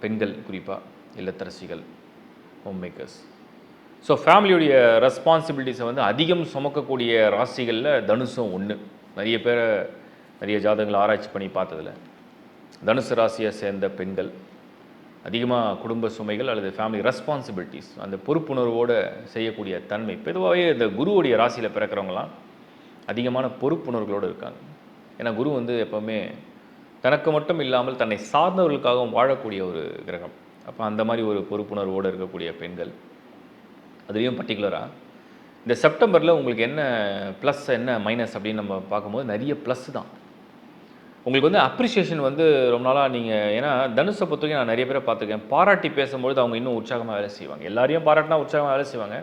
பெண்கள் குறிப்பாக இல்லத்தரசிகள், home makers. So ஃபேமிலியுடைய ரெஸ்பான்சிபிலிட்டிஸை வந்து அதிகம் சுமக்கக்கூடிய ராசிகளில் தனுசும் ஒன்று. நிறைய ஜாதகங்கள் ஆராய்ச்சி பண்ணி பார்த்ததில் தனுசு ராசியை சேர்ந்த பெண்கள் அதிகமாக குடும்ப சுமைகள் அல்லது ஃபேமிலி ரெஸ்பான்சிபிலிட்டிஸ் அந்த பொறுப்புணர்வோடு செய்யக்கூடிய தன்மை. பொதுவாகவே இந்த குருவுடைய ராசியில் பிறக்கிறவங்களாம் அதிகமான பொறுப்புணர்வுகளோடு இருக்காங்க. ஏன்னா குரு வந்து எப்போவுமே தனக்கு மட்டும் இல்லாமல் தன்னை சார்ந்தவர்களுக்காகவும் வாழக்கூடிய ஒரு கிரகம். அப்போ அந்த மாதிரி ஒரு பொறுப்புணர்வோடு இருக்கக்கூடிய பெண்கள், அதுலேயும் பர்டிகுலராக இந்த செப்டம்பரில் உங்களுக்கு என்ன ப்ளஸ் என்ன மைனஸ் அப்படின்னு நம்ம பார்க்கும்போது நிறைய ப்ளஸ் தான். உங்களுக்கு வந்து அப்ரிஷியேஷன் வந்து ரொம்ப நாளாக நீங்கள், ஏன்னா தனுஷை பொறுத்த வரைக்கும் நான் நிறைய பேரை பார்த்துருக்கேன், பாராட்டி பேசும்பொழுது அவங்க இன்னும் உற்சாகமாக வேலை செய்வாங்க. எல்லாரையும் பாராட்டினா உற்சாகமாக வேலை செய்வாங்க.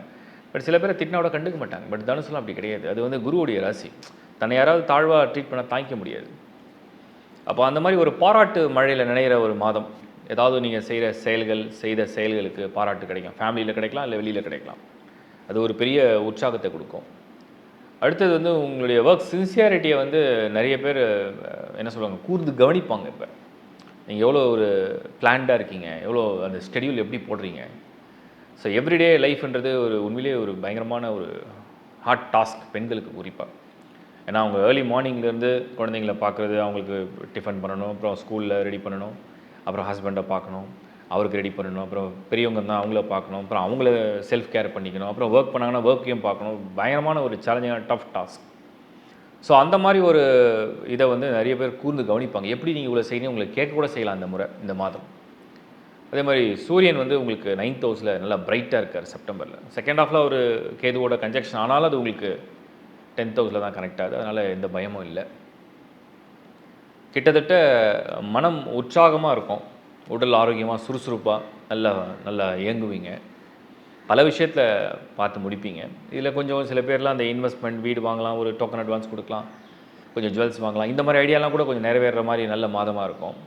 பட் சில பேரை திட்டினாவோட கண்டுக்க மாட்டாங்க. பட் தனுசுலாம் அப்படி கிடையாது. அது வந்து குருவுடைய ராசி. தன்னை யாராவது தாழ்வாக ட்ரீட் பண்ண தாங்கிக்க முடியாது. அப்போ அந்த மாதிரி ஒரு பாராட்டு மழையில் நினைகிற ஒரு மாதம். ஏதாவது நீங்கள் செய்த செயல்களுக்கு பாராட்டு கிடைக்கும். ஃபேமிலியில் கிடைக்கலாம், இல்லை வெளியில் கிடைக்கலாம். அது ஒரு பெரிய உற்சாகத்தை கொடுக்கும். அடுத்தது வந்து உங்களுடைய ஒர்க் சின்சியாரிட்டியை வந்து நிறைய பேர் என்ன சொல்லுவாங்க, கூர்ந்து கவனிப்பாங்க. இப்போ நீங்கள் எவ்வளோ ஒரு பிளான்டாக இருக்கீங்க, எவ்வளோ அந்த ஸ்கெடியூல் எப்படி போடுறீங்க. ஸோ எவ்ரிடே லைஃப்ன்றது உண்மையிலேயே ஒரு பயங்கரமான ஒரு ஹார்ட் டாஸ்க் பெண்களுக்கு குறிப்பாக. ஏன்னா அவங்க ஏர்லி மார்னிங்லேருந்து குழந்தைங்கள பார்க்குறது, அவங்களுக்கு டிஃபன் பண்ணணும், அப்புறம் ஸ்கூலில் ரெடி பண்ணணும், அப்புறம் ஹஸ்பண்டை பார்க்கணும், அவருக்கு ரெடி பண்ணணும், அப்புறம் பெரியவங்க தான் அவங்கள பார்க்கணும், அப்புறம் அவங்கள செல்ஃப் கேர் பண்ணிக்கணும், அப்புறம் ஒர்க் பண்ணாங்கன்னா ஒர்க்கையும் பார்க்கணும். பயங்கரமான ஒரு சேலஞ்சிங்கான டஃப் டாஸ்க். ஸோ அந்த மாதிரி ஒரு இதை வந்து நிறைய பேர் கூர்ந்து கவனிப்பாங்க. எப்படி நீங்கள் இவ்வளோ செய்யணும் உங்களுக்கு கேட்க கூட செய்யலாம் இந்த மாதம். அதே மாதிரி சூரியன் வந்து உங்களுக்கு 9th ஹவுஸில் நல்லா பிரைட்டாக இருக்கார் செப்டம்பரில். செகண்ட் ஹாஃபில் ஒரு கேதுவோட கன்ஜெக்ஷன் ஆனாலும் அது உங்களுக்கு 10th ஹவுஸில் தான் கனெக்ட் ஆகுது. அதனால் எந்த பயமும் இல்லை. கிட்டத்தட்ட மனம் உற்சாகமாக இருக்கும், உடல் ஆரோக்கியமாக சுறுசுறுப்பாக நல்லா இயங்குவீங்க, பல விஷயத்தில் பார்த்து முடிப்பீங்க. இதில் கொஞ்சம் சில பேர்லாம் அந்த இன்வெஸ்ட்மெண்ட், வீடு வாங்கலாம், ஒரு டோக்கன் அட்வான்ஸ் கொடுக்கலாம், கொஞ்சம் ஜுவல்ஸ் வாங்கலாம், இந்த மாதிரி ஐடியாலாம் கூட கொஞ்சம் நிறைவேற மாதிரி நல்ல மாதமாக இருக்கும்.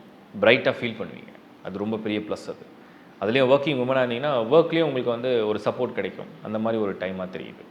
பிரைட்டாக ஃபீல் பண்ணுவீங்க. அது ரொம்ப பெரிய ப்ளஸ். அதுலேயும் ஒர்க்கிங் உமனாக இருந்தீங்கன்னா ஒர்க்லேயும் உங்களுக்கு வந்து ஒரு சப்போர்ட் கிடைக்கும். அந்த மாதிரி ஒரு டைமாக தெரியுது.